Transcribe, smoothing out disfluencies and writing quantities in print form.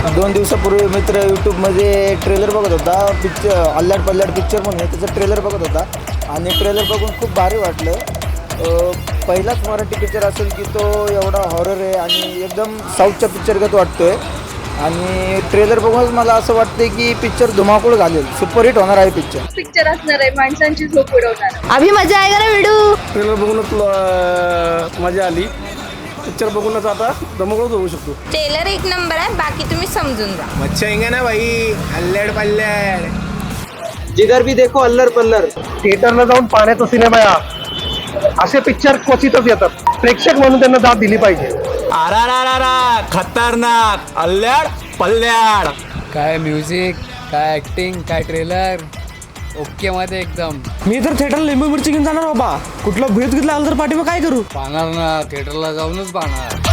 2 दिवसापूर्वी मित्र यूट्यूबमध्ये ट्रेलर बघत होता, पिक्चर अल्लड पल्लड पिक्चर म्हणून आहे, त्याचा ट्रेलर बघत होता आणि ट्रेलर बघून खूप भारी वाटलं. पहिलाच मराठी पिक्चर असेल की तो एवढा हॉरर आहे आणि एकदम साऊथच्या पिक्चरगत वाटतो आहे. आणि ट्रेलर बघूनच मला असं वाटतं की पिक्चर धुमाकूळ घालेल, सुपरहिट होणार आहे पिक्चर असणार आहे, माणसांची झोप उडवणार. अभी मजा आएगा ना व्हिडिओ. ट्रेलर बघूनच मजा आली. पिक्चर बघूनच आता धमाकूळच होऊ शकतो. ट्रेलर एक नंबर आहे, बाकी तुम्ही समजून जा. मच्छा येंगे ना भाई, अल्लड पल्लड. जिधर भी देखो अल्लड पल्लड. थिएटरला जाऊन पाहण्याचा सिनेमा आहे हा. असे पिक्चर क्वचितच येतात. प्रेक्षक म्हणून त्यांना दाद दिली पाहिजे. आरा खतरनाक, अल्लड पल्लड. काय म्युझिक, काय ऍक्टिंग, काय ट्रेलर, ओके मध्ये एकदम. मी तर थिएटरला लिंबू मिरची घेऊन जाणार बाबा. कुठलं भेट घेतला तर पाठीमा काय करू. पाहणार ना, थिएटरला जाऊनच पाहणार.